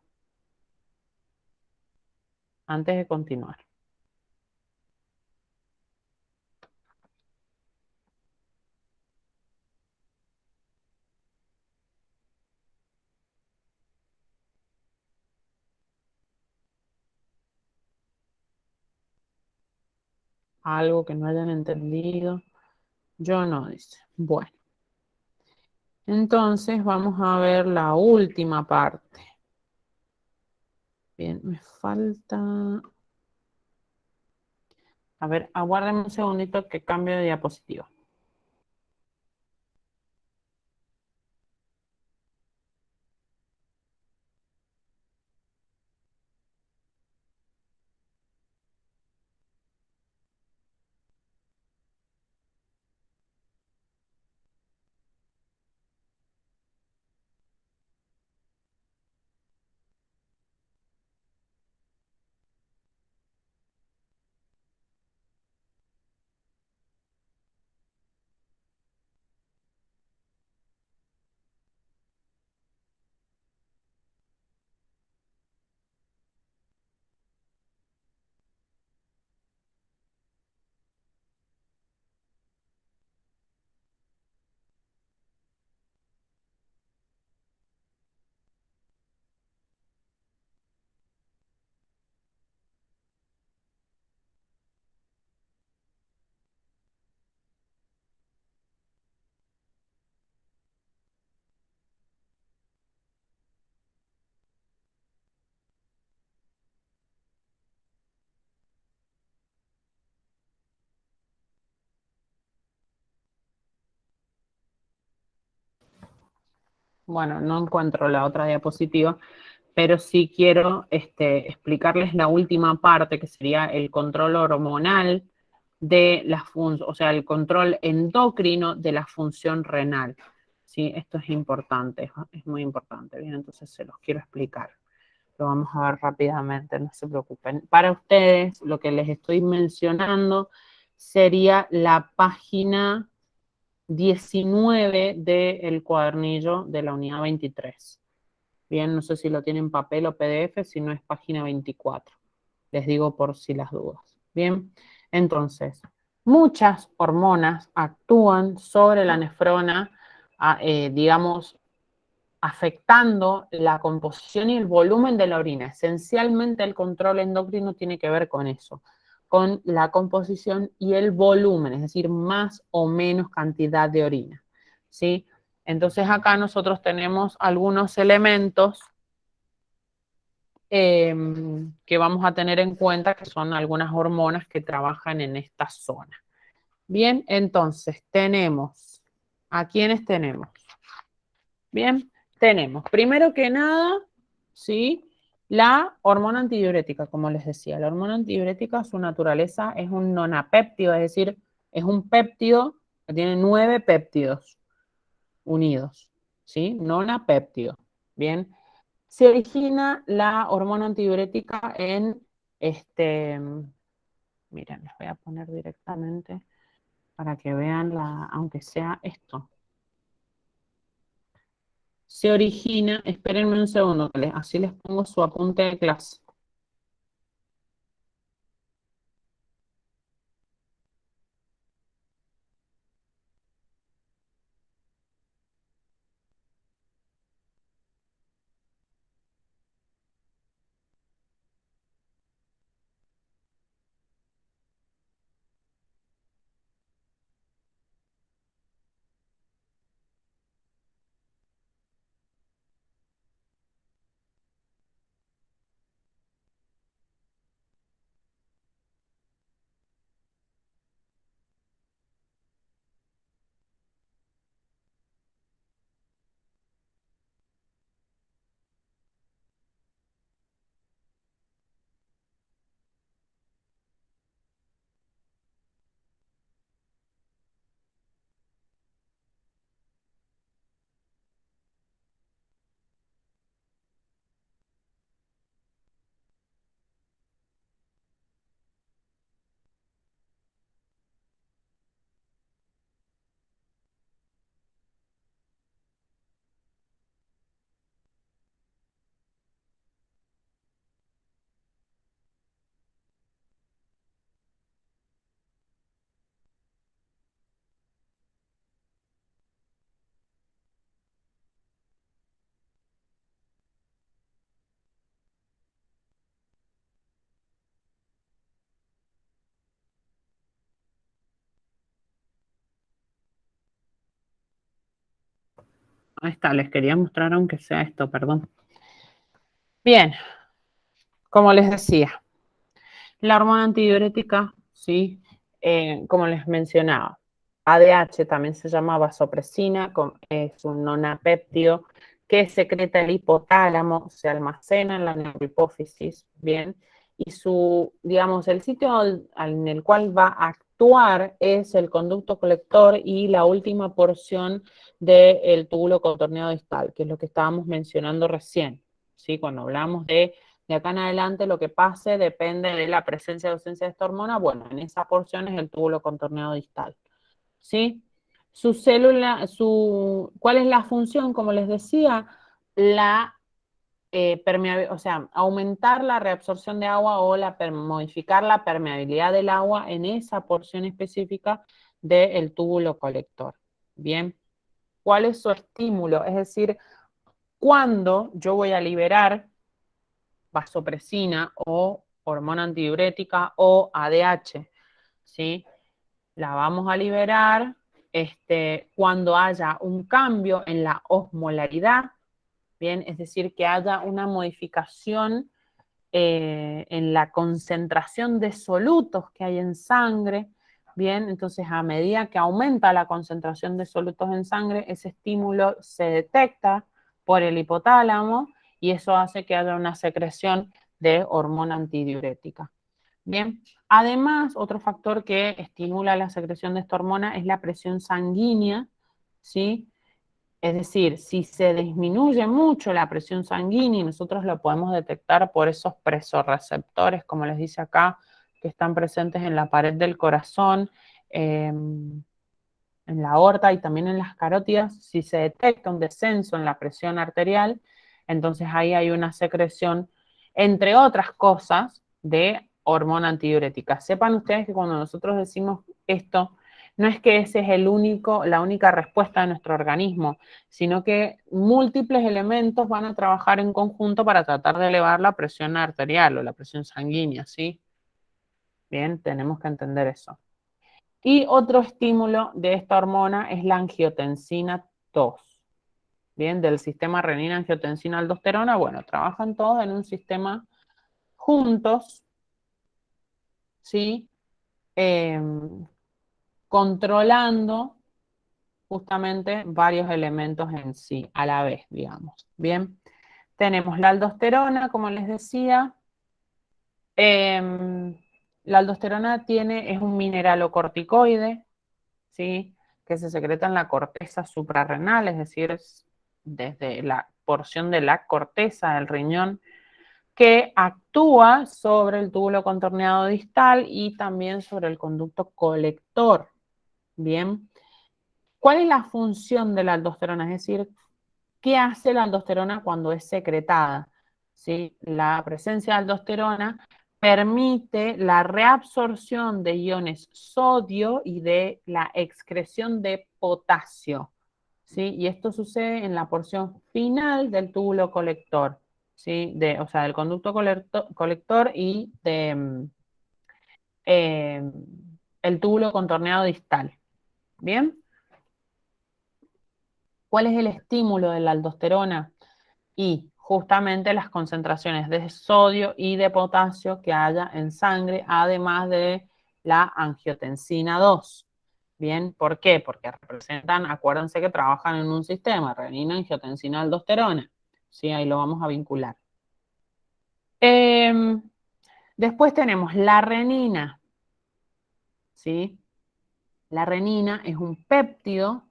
antes de continuar. Algo que no hayan entendido. Yo no, dice. Bueno, entonces vamos a ver la última parte. Bien, me falta... A ver, aguárdenme un segundito que cambio de diapositiva. Bueno, no encuentro la otra diapositiva, pero sí quiero explicarles la última parte, que sería el control hormonal de la función, o sea, el control endocrino de la función renal. ¿Sí? Esto es importante, es muy importante. Bien, entonces se los quiero explicar. Lo vamos a ver rápidamente, no se preocupen. Para ustedes, lo que les estoy mencionando sería la página 19 del cuadernillo de la unidad 23. Bien, no sé si lo tienen en papel o PDF, si no es página 24. Les digo por si las dudas. Bien, entonces, muchas hormonas actúan sobre la nefrona, digamos, afectando la composición y el volumen de la orina. Esencialmente el control endocrino tiene que ver con eso, con la composición y el volumen, es decir, más o menos cantidad de orina, ¿sí? Entonces acá nosotros tenemos algunos elementos que vamos a tener en cuenta, que son algunas hormonas que trabajan en esta zona. Bien, entonces tenemos, ¿a quiénes tenemos? Bien, tenemos, primero que nada, ¿sí? La hormona antidiurética, como les decía. La hormona antidiurética, su naturaleza es un nonapéptido, es decir, es un péptido que tiene 9 péptidos unidos, ¿sí? Nonapéptido. Bien, se origina la hormona antidiurética en, miren, les voy a poner directamente para que vean aunque sea esto. Se origina, espérenme un segundo, así les pongo su apunte de clase. Ahí está, les quería mostrar aunque sea esto, perdón. Bien, como les decía, la hormona antidiurética, sí, como les mencionaba, ADH también se llama vasopresina, es un nonapéptido que secreta el hipotálamo, se almacena en la neurohipófisis, bien, y su, digamos, el sitio en el cual va a actuar es el conducto colector y la última porción del túbulo contorneado distal, que es lo que estábamos mencionando recién, ¿sí? Cuando hablamos de acá en adelante lo que pase depende de la presencia o ausencia de esta hormona. Bueno, en esa porción es el túbulo contorneado distal. ¿Sí? Su célula, ¿cuál es la función? Como les decía, la o sea, aumentar la reabsorción de agua o modificar la permeabilidad del agua en esa porción específica del túbulo colector. Bien, ¿cuál es su estímulo? Es decir, ¿cuándo yo voy a liberar vasopresina o hormona antidiurética o ADH, ¿sí? La vamos a liberar cuando haya un cambio en la osmolaridad, ¿bien? Es decir, que haya una modificación en la concentración de solutos que hay en sangre, ¿bien? Entonces, a medida que aumenta la concentración de solutos en sangre, ese estímulo se detecta por el hipotálamo y eso hace que haya una secreción de hormona antidiurética. Bien, además, otro factor que estimula la secreción de esta hormona es la presión sanguínea, ¿sí? Es decir, si se disminuye mucho la presión sanguínea, y nosotros lo podemos detectar por esos presorreceptores, como les dice acá, que están presentes en la pared del corazón, en la aorta y también en las carótidas, si se detecta un descenso en la presión arterial, entonces ahí hay una secreción, entre otras cosas, de hormona antidiurética. Sepan ustedes que cuando nosotros decimos esto, no es que ese es la única respuesta de nuestro organismo, sino que múltiples elementos van a trabajar en conjunto para tratar de elevar la presión arterial o la presión sanguínea, ¿sí? Bien, tenemos que entender eso. Y otro estímulo de esta hormona es la angiotensina 2. Bien, del sistema renina-angiotensina-aldosterona, bueno, trabajan todos en un sistema juntos, ¿sí? Eh, controlando justamente varios elementos en sí, a la vez, digamos. Bien, tenemos la aldosterona, como les decía. La aldosterona es un mineralocorticoide, ¿sí? Que se secreta en la corteza suprarrenal, es decir, desde la porción de la corteza del riñón, que actúa sobre el túbulo contorneado distal y también sobre el conducto colector. Bien, ¿cuál es la función de la aldosterona? Es decir, ¿qué hace la aldosterona cuando es secretada? ¿Sí? La presencia de aldosterona permite la reabsorción de iones sodio y de la excreción de potasio, ¿sí? Y esto sucede en la porción final del túbulo colector, ¿sí? O sea, del conducto colector y eh, el túbulo contorneado distal. ¿Bien? ¿Cuál es el estímulo de la aldosterona? Y justamente las concentraciones de sodio y de potasio que haya en sangre, además de la angiotensina 2. Bien, ¿por qué? Porque representan, acuérdense que trabajan en un sistema, renina, angiotensina, aldosterona. Sí, ahí lo vamos a vincular. Después tenemos la renina, ¿sí? La renina es un péptido,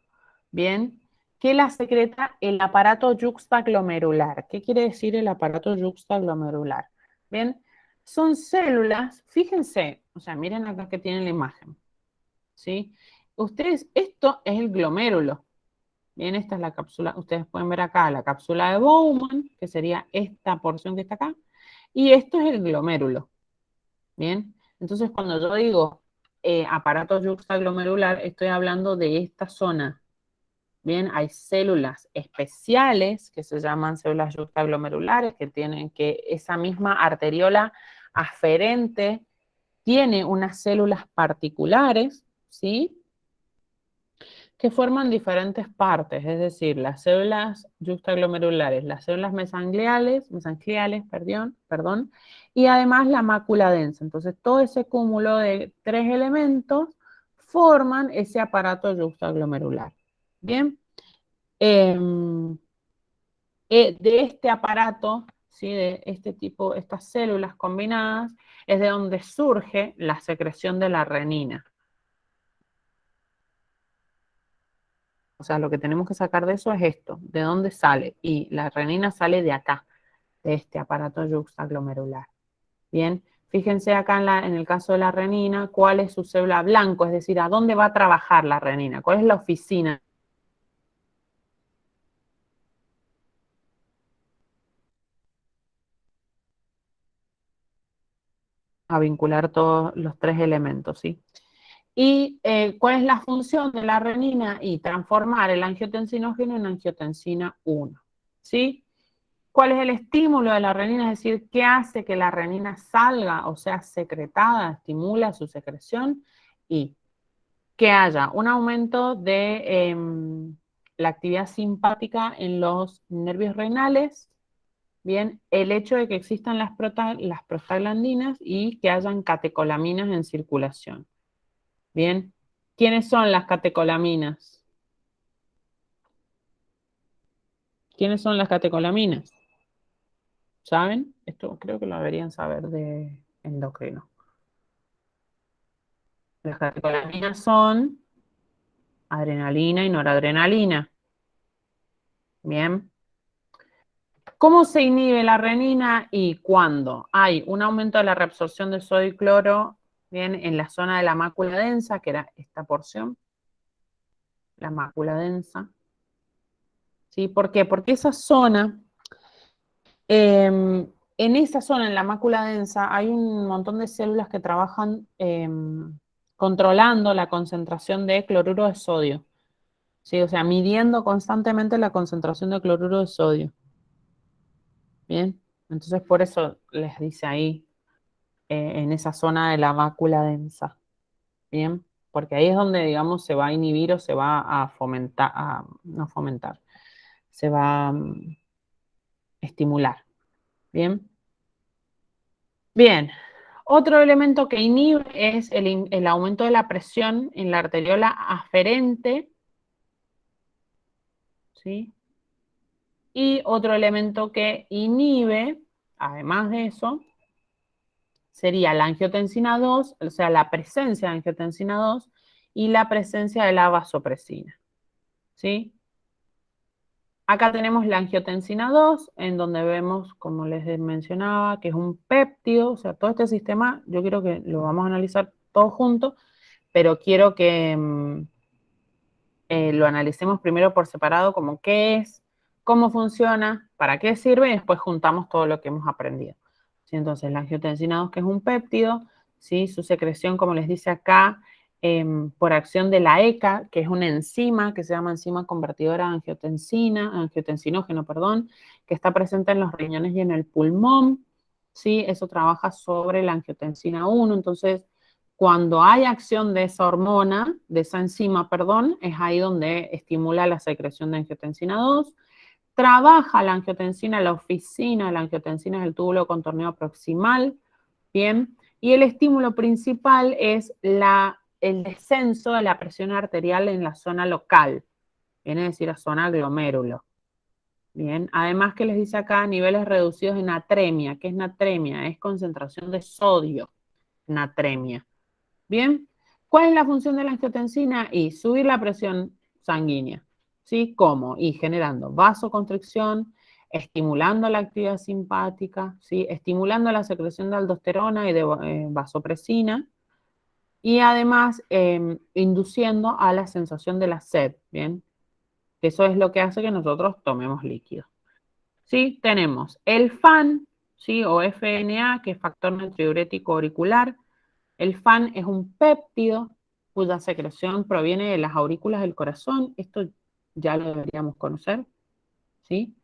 ¿bien? Que la secreta el aparato yuxtaglomerular. ¿Qué quiere decir el aparato yuxtaglomerular? Bien, son células, fíjense, o sea, miren acá que tienen la imagen, ¿sí? Ustedes, esto es el glomérulo. Bien, esta es la cápsula, ustedes pueden ver acá la cápsula de Bowman, que sería esta porción que está acá, y esto es el glomérulo. Bien, entonces cuando yo digo aparato yuxtaglomerular, estoy hablando de esta zona. Bien, hay células especiales que se llaman células yuxtaglomerulares, que tienen que esa misma arteriola aferente tiene unas células particulares, ¿sí? que forman diferentes partes, es decir, las células yuxtaglomerulares, las células mesangliales, perdón, y además la mácula densa. Entonces, todo ese cúmulo de 3 elementos forman ese aparato yuxtaglomerular. Bien. De este aparato, ¿sí? De este tipo, estas células combinadas, es de donde surge la secreción de la renina. O sea, lo que tenemos que sacar de eso es esto, de dónde sale. Y la renina sale de acá, de este aparato yuxtaglomerular. Bien, fíjense acá en el caso de la renina, cuál es su célula blanco, es decir, a dónde va a trabajar la renina, cuál es la oficina. A vincular todos los 3 elementos, ¿sí? ¿Y cuál es la función de la renina? Y transformar el angiotensinógeno en angiotensina 1, ¿sí? ¿Cuál es el estímulo de la renina? Es decir, ¿qué hace que la renina salga o sea secretada, estimula su secreción? Y que haya un aumento de la actividad simpática en los nervios renales, bien, el hecho de que existan las prostaglandinas y que hayan catecolaminas en circulación. Bien, ¿quiénes son las catecolaminas? ¿Quiénes son las catecolaminas? ¿Saben? Esto creo que lo deberían saber de endocrino. Las catecolaminas son adrenalina y noradrenalina. Bien. ¿Cómo se inhibe la renina y cuándo? Hay un aumento de la reabsorción de sodio y cloro, bien, en la zona de la mácula densa, que era esta porción, la mácula densa. ¿Sí? ¿Por qué? Porque esa zona en esa zona, en la mácula densa, hay un montón de células que trabajan controlando la concentración de cloruro de sodio, ¿sí? O sea, midiendo constantemente la concentración de cloruro de sodio. Bien, entonces por eso les dice ahí, en esa zona de la mácula densa. Bien, porque ahí es donde, digamos, se va a inhibir o se va a fomentar, no fomentar, se va a estimular. Bien. Bien, otro elemento que inhibe es el aumento de la presión en la arteriola aferente, ¿sí? Y otro elemento que inhibe, además de eso, sería la angiotensina 2, o sea, la presencia de angiotensina 2 y la presencia de la vasopresina, ¿sí? Acá tenemos la angiotensina 2, en donde vemos, como les mencionaba, que es un péptido, o sea, todo este sistema, yo quiero que lo vamos a analizar todo junto, pero quiero que lo analicemos primero por separado, como qué es, cómo funciona, para qué sirve, y después juntamos todo lo que hemos aprendido. ¿Sí? Entonces, la angiotensina 2, que es un péptido, ¿sí? Su secreción, como les dice acá, por acción de la ECA, que es una enzima que se llama enzima convertidora de angiotensinógeno, perdón, que está presente en los riñones y en el pulmón, ¿sí? Eso trabaja sobre la angiotensina 1, entonces cuando hay acción de esa hormona, de esa enzima, perdón, es ahí donde estimula la secreción de angiotensina 2. Trabaja la angiotensina, la oficina, la angiotensina es el túbulo contorneo proximal, bien, y el estímulo principal es el descenso de la presión arterial en la zona local, viene a decir la zona glomérulo. Bien, además que les dice acá niveles reducidos de natremia. ¿Qué es natremia? Es concentración de sodio, natremia. Bien, ¿cuál es la función de la angiotensina? Y subir la presión sanguínea, ¿sí? ¿Cómo? Y generando vasoconstricción, estimulando la actividad simpática, ¿sí? Estimulando la secreción de aldosterona y de vasopresina, y además induciendo a la sensación de la sed, ¿bien? Eso es lo que hace que nosotros tomemos líquido. ¿Sí? Tenemos el FAN, ¿sí? O FNA, que es factor natriurético auricular. El FAN es un péptido cuya secreción proviene de las aurículas del corazón. Esto ya lo deberíamos conocer, ¿sí?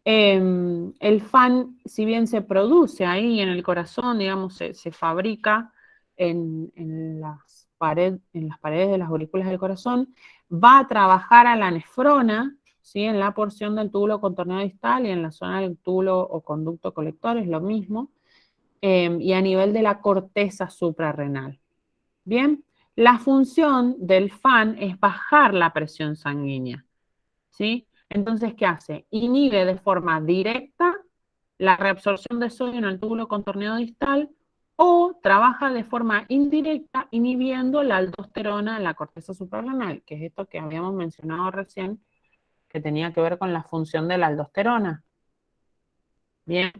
El FAN, si bien se produce ahí en el corazón, digamos, se fabrica en las paredes de las aurículas del corazón, va a trabajar a la nefrona, ¿sí? En la porción del túbulo contorneado distal y en la zona del túbulo o conducto colector, es lo mismo, y a nivel de la corteza suprarrenal. Bien, la función del FAN es bajar la presión sanguínea, ¿sí? Entonces, ¿qué hace? Inhibe de forma directa la reabsorción de sodio en el túbulo contorneado distal o trabaja de forma indirecta inhibiendo la aldosterona en la corteza suprarrenal, que es esto que habíamos mencionado recién, que tenía que ver con la función de la aldosterona. Bien.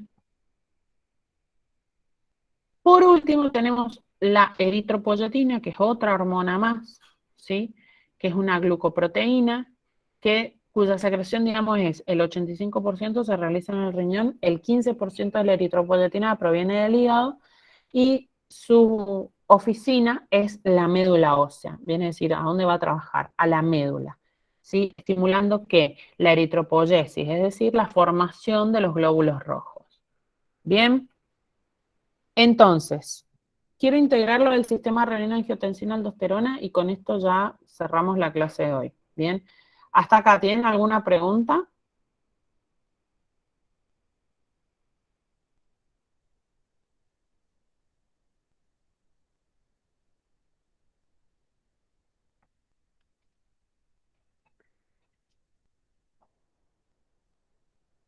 Por último, tenemos la eritropoyetina, que es otra hormona más, ¿sí? Que es una glucoproteína cuya secreción, digamos, es el 85% se realiza en el riñón, el 15% de la eritropoyetina proviene del hígado y su oficina es la médula ósea. Viene a decir, ¿a dónde va a trabajar? A la médula, ¿sí? Estimulando que la eritropoyesis, es decir, la formación de los glóbulos rojos. Bien. Entonces, quiero integrarlo del sistema renina-angiotensina-aldosterona y con esto ya cerramos la clase de hoy. Bien, ¿hasta acá tienen alguna pregunta?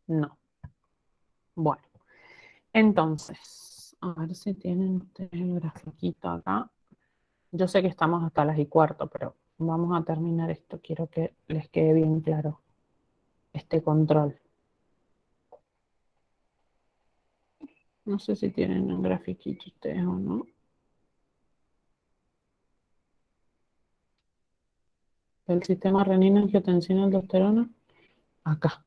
No. Bueno, entonces, a ver si tienen ustedes el grafiquito acá. Yo sé que estamos hasta las y cuarto, pero vamos a terminar esto. Quiero que les quede bien claro este control. No sé si tienen un grafiquito ustedes o no. El sistema renina-angiotensina-aldosterona. Acá.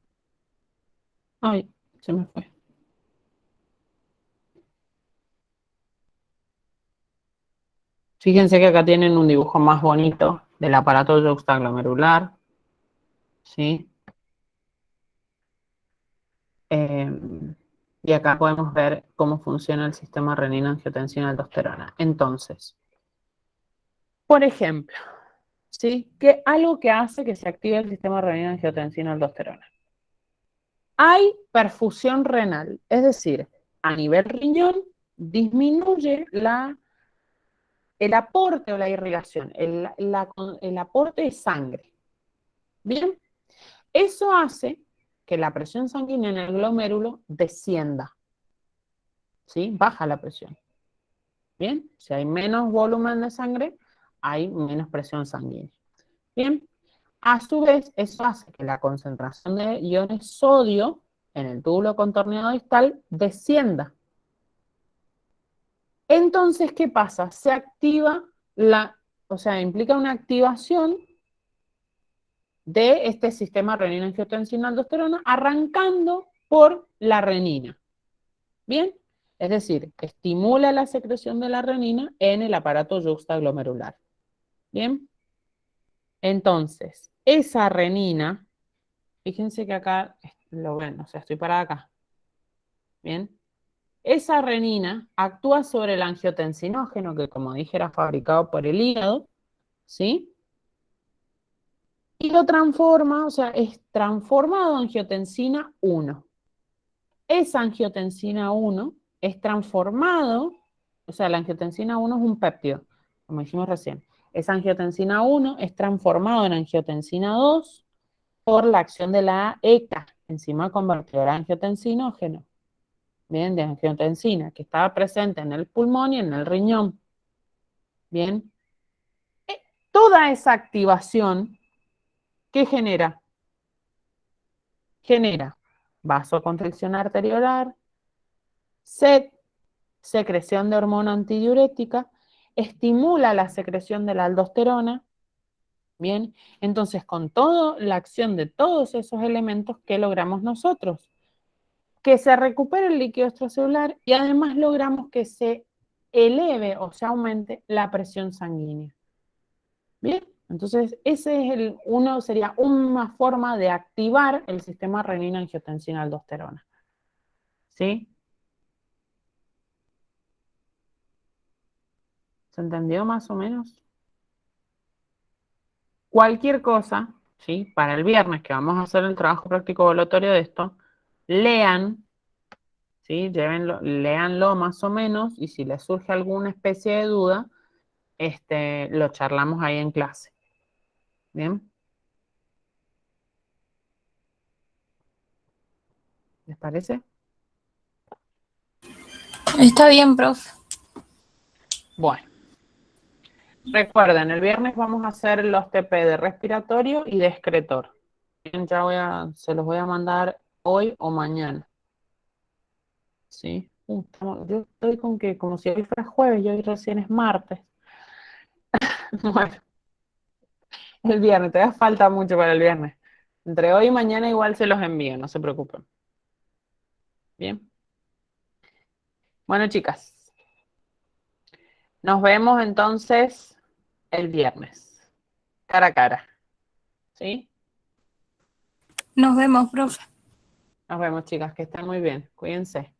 Ay, se me fue. Fíjense que acá tienen un dibujo más bonito del aparato yuxtaglomerular, ¿sí? Y acá podemos ver cómo funciona el sistema renina-angiotensina-aldosterona. Entonces, por ejemplo, ¿sí? Algo que hace que se active el sistema renina-angiotensina-aldosterona. Hay perfusión renal, es decir, a nivel riñón disminuye el aporte o la irrigación, el aporte de sangre. Bien, eso hace que la presión sanguínea en el glomérulo descienda, ¿sí? Baja la presión. Bien, si hay menos volumen de sangre, hay menos presión sanguínea. Bien, a su vez, eso hace que la concentración de iones sodio en el túbulo contorneado distal descienda. Entonces, ¿qué pasa? Se activa o sea, implica una activación de este sistema renina-angiotensina-aldosterona, arrancando por la renina. ¿Bien? Es decir, estimula la secreción de la renina en el aparato yuxtaglomerular. ¿Bien? Entonces, esa renina, fíjense que acá lo ven, o sea, estoy parada acá. ¿Bien? Esa renina actúa sobre el angiotensinógeno, que como dije era fabricado por el hígado, ¿sí? Y lo transforma, o sea, es transformado en angiotensina 1. Esa angiotensina 1 es transformado, o sea, la angiotensina 1 es un péptido, como dijimos recién. Esa angiotensina 1 es transformado en angiotensina 2 por la acción de la ECA, enzima convertidora de angiotensinógeno, bien, de angiotensina, que estaba presente en el pulmón y en el riñón. Bien, toda esa activación, ¿qué genera? Genera vasoconstricción arteriolar, sed, secreción de hormona antidiurética, estimula la secreción de la aldosterona, ¿bien? Entonces, con toda la acción de todos esos elementos, ¿qué logramos nosotros? Que se recupere el líquido extracelular y además logramos que se eleve o se aumente la presión sanguínea. ¿Bien? Entonces, ese es sería una forma de activar el sistema renina-angiotensina-aldosterona. ¿Sí? ¿Se entendió más o menos? Cualquier cosa, ¿sí? Para el viernes que vamos a hacer el trabajo práctico evaluatorio de esto, lean, ¿sí? Léanlo más o menos y si les surge alguna especie de duda, lo charlamos ahí en clase. ¿Bien? ¿Les parece? Está bien, profe. Bueno, recuerden, el viernes vamos a hacer los TP de respiratorio y de excretor. Bien, se los voy a mandar hoy o mañana. ¿Sí? Yo estoy con que como si hoy fuera jueves y hoy recién es martes. Bueno, el viernes, todavía falta mucho para el viernes. Entre hoy y mañana igual se los envío, no se preocupen. Bien. Bueno, chicas, nos vemos entonces el viernes, cara a cara. ¿Sí? Nos vemos, profe. Nos vemos, chicas, que estén muy bien. Cuídense.